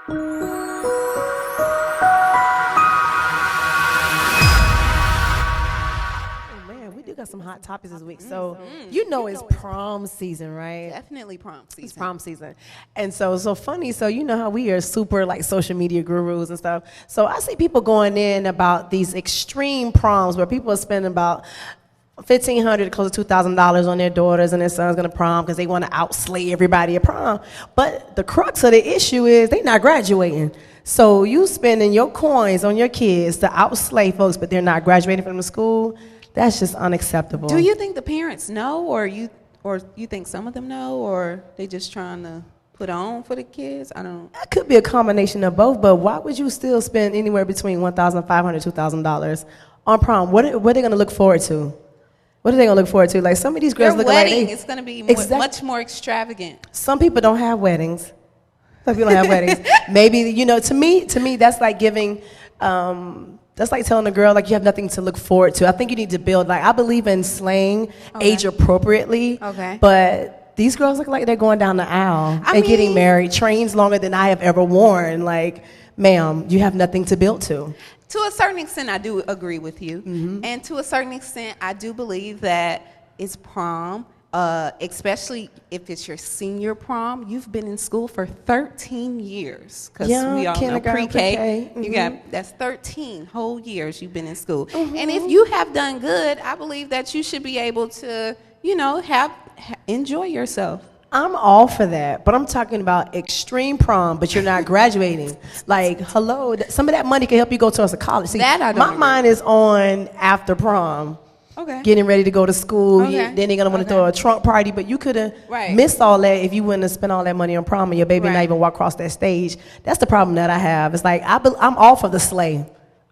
Got some hot topics this week. So you know it's prom season, right? Definitely prom season. It's prom season. And so funny, so you know how we are super like social media gurus and stuff. So I see people going in about these extreme proms where people are spending about $1,500 close to $2,000 on their daughters and their sons going to prom because they want to outslay everybody at prom. But the crux of the issue is they're not graduating. So you spending your coins on your kids to outslay folks, but they're not graduating from the school. That's just unacceptable. Do you think the parents know, or you think some of them know, or they just trying to put on for the kids? I don't. That could be a combination of both, but why would you still spend anywhere between $1,500, $2,000 on prom? What are they going to look forward to? What are they going to look forward to? Like some of these girls look like it's going to be much more extravagant. Some people don't have weddings. Some people don't have weddings. Maybe, to me, that's like giving. That's like telling a girl, like, you have nothing to look forward to. I think you need to build, like, I believe in slaying age appropriately. Okay. But these girls look like they're going down the aisle and getting married. Trains longer than I have ever worn. Like, ma'am, you have nothing to build to. To a certain extent, I do agree with you. Mm-hmm. And to a certain extent, I do believe that it's prom. Especially if it's your senior prom, you've been in school for 13 years. Because we all know pre-K. Mm-hmm. That's 13 whole years you've been in school. Mm-hmm. And if you have done good, I believe that you should be able to, enjoy yourself. I'm all for that, but I'm talking about extreme prom, but you're not graduating. Like, hello, some of that money can help you go towards a college. See, that I don't agree. Mind is on after prom. Okay. Getting ready to go to school. Okay. Then they're going to want to throw a trunk party, but you could have missed all that if you wouldn't have spent all that money on prom and your baby not even walk across that stage. That's the problem that I have. It's like, I'm all for the slay.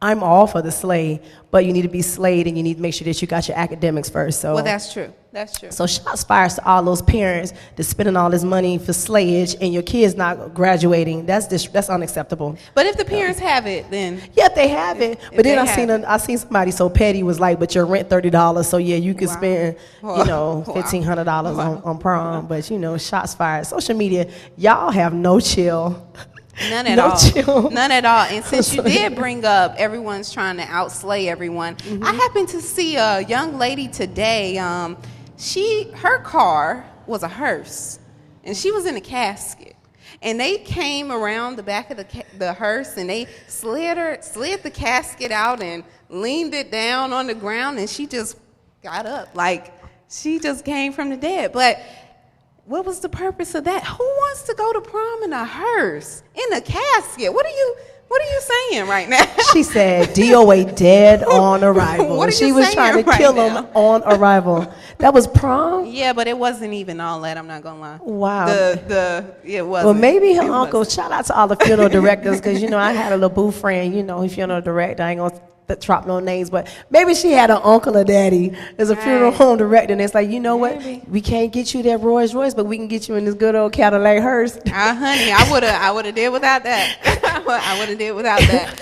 I'm all for the slay, but you need to be slayed and you need to make sure that you got your academics first. So, well, that's true. That's true. So shots fired to all those parents that's spending all this money for slayage and your kids not graduating. That's unacceptable. But if the parents have it, then they have it. But then I seen somebody so petty was like, but your rent $30, so yeah, you could spend $1,500 on prom. But shots fired. Social media, y'all have no chill. None at all. Chill. None at all. And since you did bring up everyone's trying to outslay everyone, I happened to see a young lady today. Her car was a hearse, and she was in a casket. And they came around the back of the hearse, and they slid the casket out and leaned it down on the ground, and she just got up like she just came from the dead. But what was the purpose of that? Who wants to go to prom in a hearse, in a casket? What are you saying right now? She said DOA dead on arrival. What are she you was saying trying to kill him on arrival. That was prom? Yeah, but it wasn't even all that. I'm not going to lie. Wow. It wasn't. Well, maybe her uncle, shout out to all the funeral directors, because, I had a little boo friend, he's funeral director. I ain't going to drop no names, but maybe she had an uncle or daddy as a funeral home director, and it's like, what? We can't get you that Rolls Royce, but we can get you in this good old Cadillac hearse. Honey, I would have did without that. I would have did without that.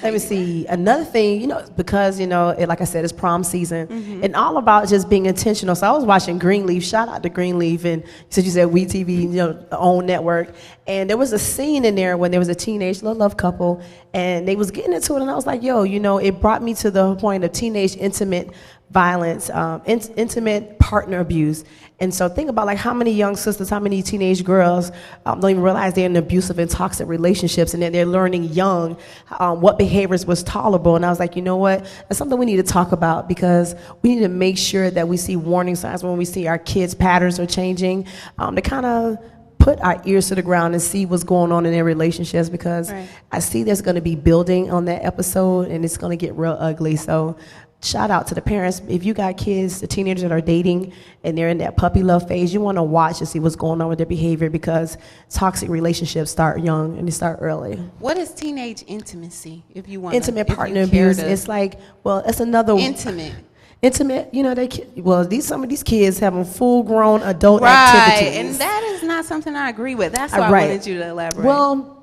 Let me see. Another thing, because, like I said, it's prom season, and all about just being intentional. So I was watching Greenleaf. Shout out to Greenleaf, and you said WeTV, the own network, and there was a scene in there when there was a teenage love couple, and they was getting into it, and I was like, it brought me to the point of teenage intimate violence, intimate partner abuse. And so think about how many young sisters, how many teenage girls don't even realize they're in abusive and toxic relationships, and then they're learning young what behaviors was tolerable. And I was like, you know what? That's something we need to talk about, because we need to make sure that we see warning signs when we see our kids' patterns are changing, to kind of put our ears to the ground and see what's going on in their relationships, because I see there's going to be building on that episode, and it's going to get real ugly. So shout out to the parents. If you got kids, the teenagers that are dating and they're in that puppy love phase, you want to watch and see what's going on with their behavior, because toxic relationships start young and they start early. What is teenage intimacy? If you want intimate partner abuse, it's like, it's another intimate, some of these kids having full-grown adult activities. And that is not something I agree with. That's why I wanted you to elaborate. Well,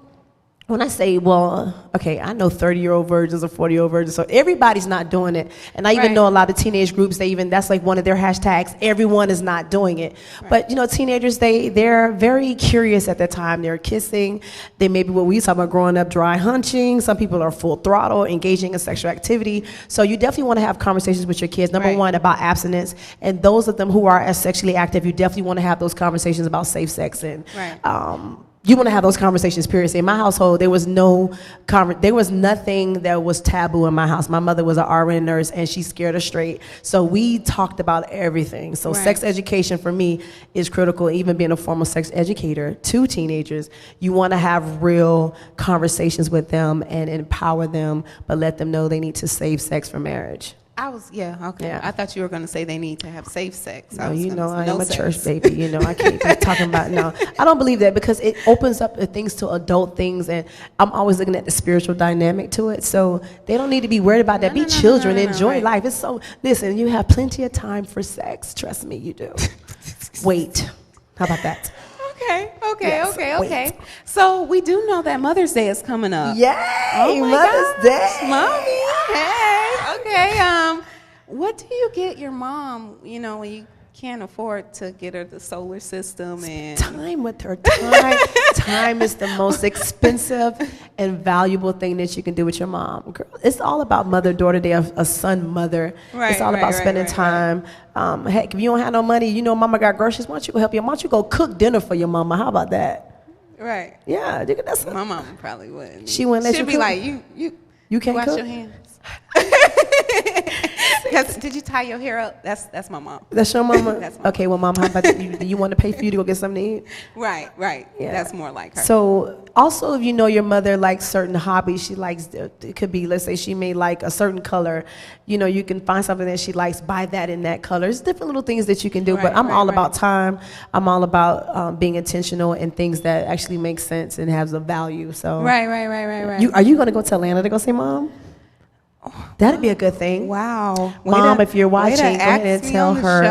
when I say, well, okay, I know 30-year-old virgins or 40-year-old virgins, so everybody's not doing it. And I even know a lot of teenage groups, that's like one of their hashtags, everyone is not doing it. But, teenagers, they're very curious at that time. They're kissing. They may be what we talk about growing up, dry hunching. Some people are full throttle, engaging in sexual activity. So you definitely want to have conversations with your kids. Number one, about abstinence. And those of them who are as sexually active, you definitely want to have those conversations about safe sex and you want to have those conversations, period. In my household, there was nothing that was taboo in my house. My mother was an RN nurse, and she scared us straight. So we talked about everything. So sex education for me is critical. Even being a formal sex educator to teenagers, you want to have real conversations with them and empower them, but let them know they need to save sex for marriage. I thought you were going to say they need to have safe sex. No, I am a church baby. I can't be talking about, no. I don't believe that because it opens up things to adult things, and I'm always looking at the spiritual dynamic to it. So they don't need to be worried about that. Be children, enjoy life. It's so, listen, you have plenty of time for sex. Trust me, you do. Wait. How about that? Okay. So we do know that Mother's Day is coming up. Yay! Mother's Day. Mommy. Hey. Okay. What do you get your mom, when you can't afford to get her the solar system and time with her? Time is the most expensive and valuable thing that you can do with your mom. Girl, it's all about mother-daughter day, a son-mother. It's all about spending time. Heck, if you don't have no money, mama got groceries, why don't you go help your mom? Why don't you go cook dinner for your mama? How about that? Right. Yeah, that's my mom probably wouldn't. She wouldn't let you cook. She'd be like, you can't wash your hands. Did you tie your hair up? That's my mom. That's your mama? That's my okay, well, Mom, how about you want to pay for you to go get something to eat? Right. Yeah. That's more like her. So also, if your mother likes certain hobbies, she likes, it could be, let's say she may like a certain color, you can find something that she likes, buy that in that color. It's different little things that you can do, but I'm all about time. I'm all about being intentional and things that actually make sense and has a value. So Right. Are you going to go to Atlanta to go see Mom? That'd be a good thing. Wow. Mom, if you're watching, go ahead and tell her,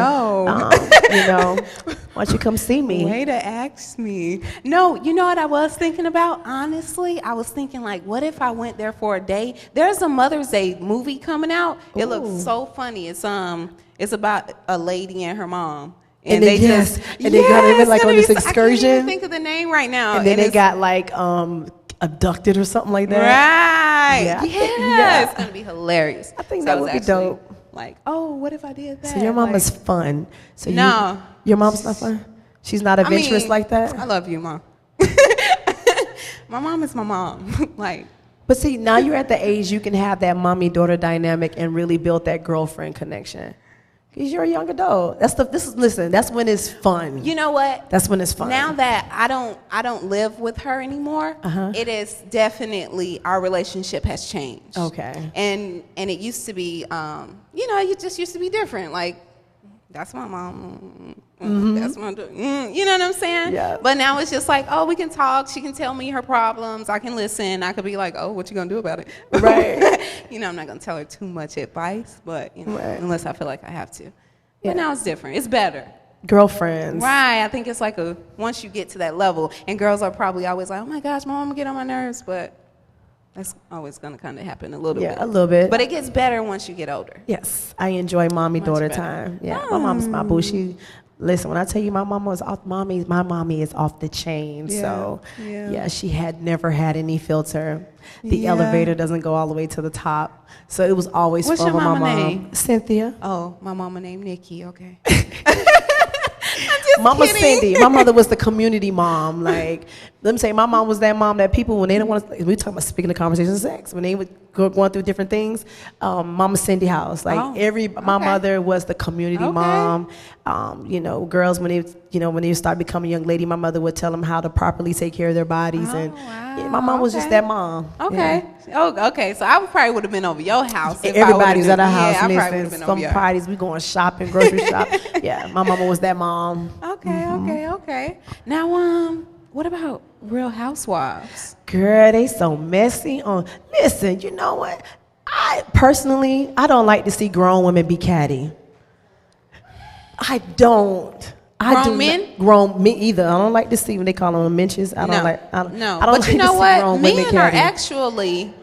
why don't you come see me? Way to ask me. No, you know what I was thinking about? Honestly, I was thinking, what if I went there for a day? There's a Mother's Day movie coming out. It looks so funny. It's about a lady and her mom. And they got on this excursion. I can't even think of the name right now. And then they got abducted or something like that. Right. Yeah. It's going to be hilarious. I think that would be dope. What if I did that? So your mom is fun. So no. Your mom's not fun? She's not adventurous like that? I love you, Mom. My mom is my mom. But see, now you're at the age you can have that mommy-daughter dynamic and really build that girlfriend connection. Because you're a young adult. That's when it's fun. You know what? That's when it's fun. Now that I don't live with her anymore, it is definitely, our relationship has changed. Okay. And it used to be, it just used to be different. That's my mom. That's my you know what I'm saying? Yeah. But now it's just we can talk. She can tell me her problems. I can listen. I could be like, oh, what you gonna do about it? Right. I'm not gonna tell her too much advice, but unless I feel like I have to. Yeah. But now it's different. It's better. Girlfriends. Right. I think it's once you get to that level, and girls are probably always like, oh my gosh, my mom get on my nerves, but that's always going to kind of happen a little bit. Yeah, a little bit. But it gets better once you get older. Yes. I enjoy mommy-daughter time. Yeah. My mom's my boo. Listen, when I tell you my mama was off, my mommy is off the chain. Yeah. So, she had never had any filter. The elevator doesn't go all the way to the top. So it was always What's fun your with my mama mom. name? Cynthia. Oh, my mama named Nikki. Okay. Mama Cindy. My mother was the community mom. Let me say, my mom was that mom that people, when they don't want to, we talking about speaking of conversations of sex, when they would going through different things, Mama Cindy house. My mother was the community mom. Girls, when they start becoming a young lady, my mother would tell them how to properly take care of their bodies. My mom was just that mom. Okay. Yeah. Oh, okay. So I probably would have been over your house. Everybody's at our house. Yeah, I probably would have been some over parties, we going shopping, grocery shop. Yeah, my mama was that mom. Okay. Now, what about Real Housewives? Girl, they so messy. Listen, you know what? I don't like to see grown women be catty. I don't Grown men? Grown me either. I don't like to see when they call them mentions. I don't like. I don't but like you know to see what? grown Men women are caddy. actually,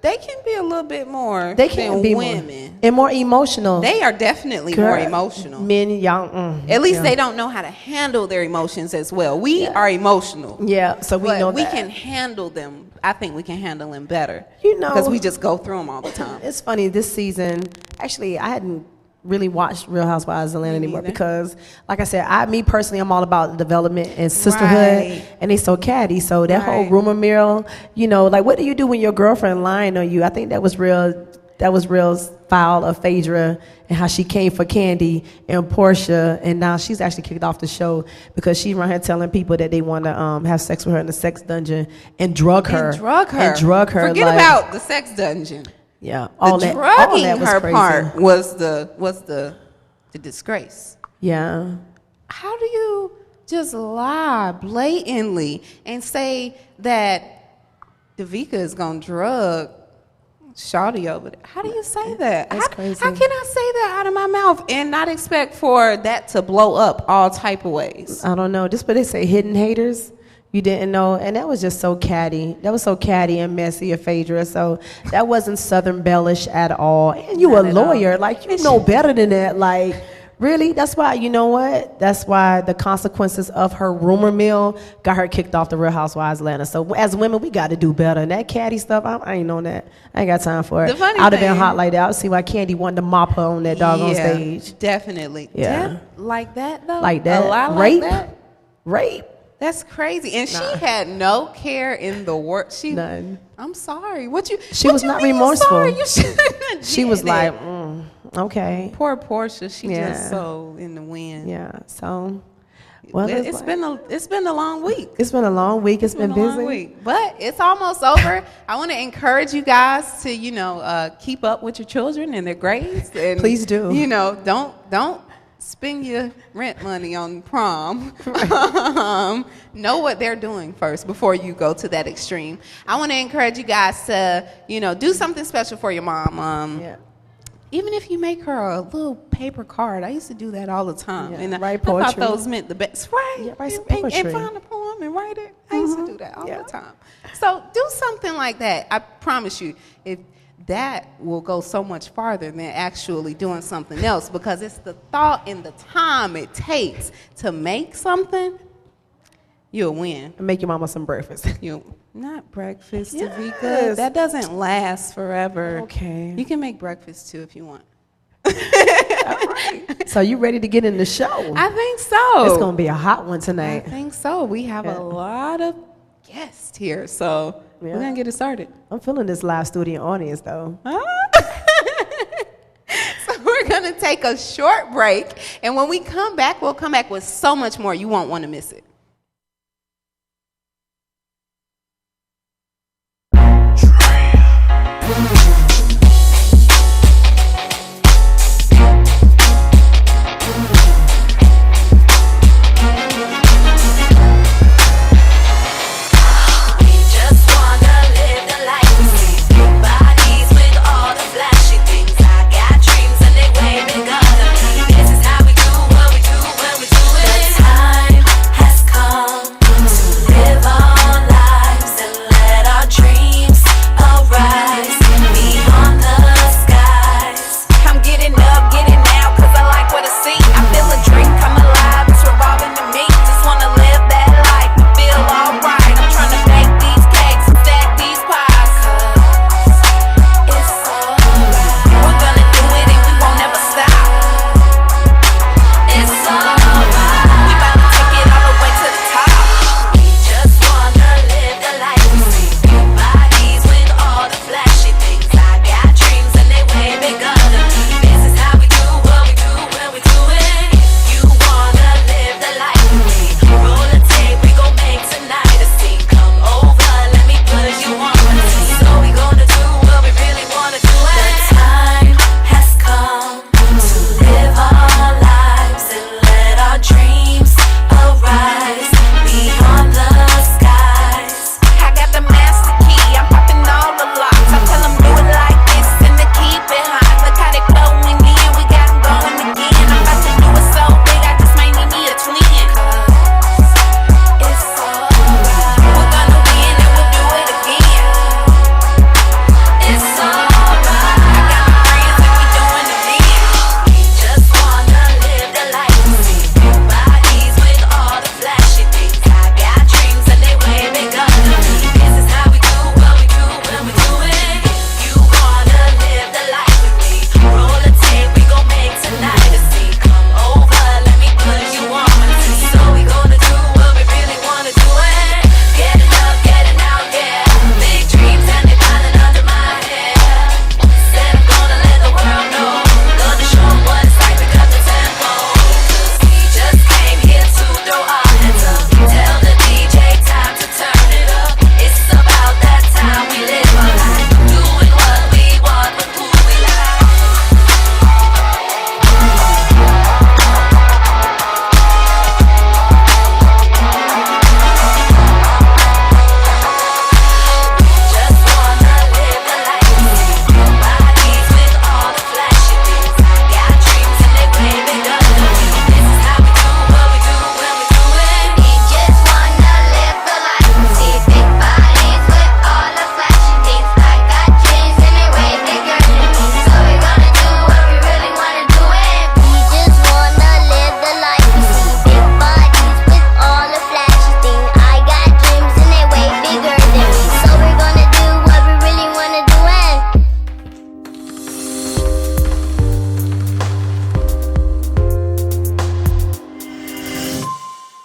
they can be a little bit more They can than be women. more, and more emotional. They are definitely more emotional. Men, y'all. At least they don't know how to handle their emotions as well. We are emotional. Yeah, so we but know we that. can handle them. I think we can handle them better. You know, because we just go through them all the time. It's funny this season. Actually, I hadn't really watched Real Housewives of Atlanta anymore because, like I said, me personally, I'm all about development and sisterhood, and they so catty. So that whole rumor mill, you know, like what do you do when your girlfriend lying on you? I think that was real. That was real foul of Phaedra and how she came for Candy and Portia, and now she's actually kicked off the show because she run here telling people that they want to have sex with her in the sex dungeon and drug her. Forget about the sex dungeon. Yeah, drugging her crazy. part was the disgrace. Yeah. How do you just lie blatantly and say that Davika is gonna drug Shawty over there? How do you say that? That's crazy. How can I say that out of my mouth and not expect for that to blow up all type of ways? I don't know. Just what they say, hidden haters. You didn't know, and that was just so catty. That was so catty and messy of Phaedra. So that wasn't Southern bellish at all. And you a lawyer, like you know better than that. Like really, that's why you know what? That's why the consequences of her rumor mill got her kicked off the Real Housewives of Atlanta. So as women, we got to do better. And that catty stuff, I ain't on that. I ain't got time for it. I'd have been hot like that. I would see why Candy wanted to mop her on that doggone stage. Definitely. Yeah. Like that though. Like that. A lie Rape. like that. Rape. That's crazy, and she had no care in the world. None. I'm sorry. She was not remorseful. Sorry? You shouldn't have She was like, okay. Poor Portia. She just so in the wind. Yeah. So, well, it's been a long week. It's been a long week. It's been busy. Long week. But it's almost over. I want to encourage you guys to keep up with your children and their grades. And, please do. Don't spend your rent money on prom. Know what they're doing first before you go to that extreme. I want to encourage you guys to, do something special for your mom. Even if you make her a little paper card. I used to do that all the time. And write poetry. I thought those meant the best. Right. Yeah, write some poetry. And find a poem and write it. I used to do that all the time. So do something like that. I promise you, if that will go so much farther than actually doing something else, because it's the thought and the time it takes to make something. You'll win. And make your mama some breakfast. Not breakfast, Davika. That doesn't last forever. Okay. You can make breakfast too if you want. All right. So you ready to get in the show? I think so. It's gonna be a hot one tonight. I think so. We have a lot of guests here, so we're gonna get it started. I'm feeling this live studio audience though. So we're gonna take a short break, and when we come back, we'll come back with so much more. You won't want to miss it.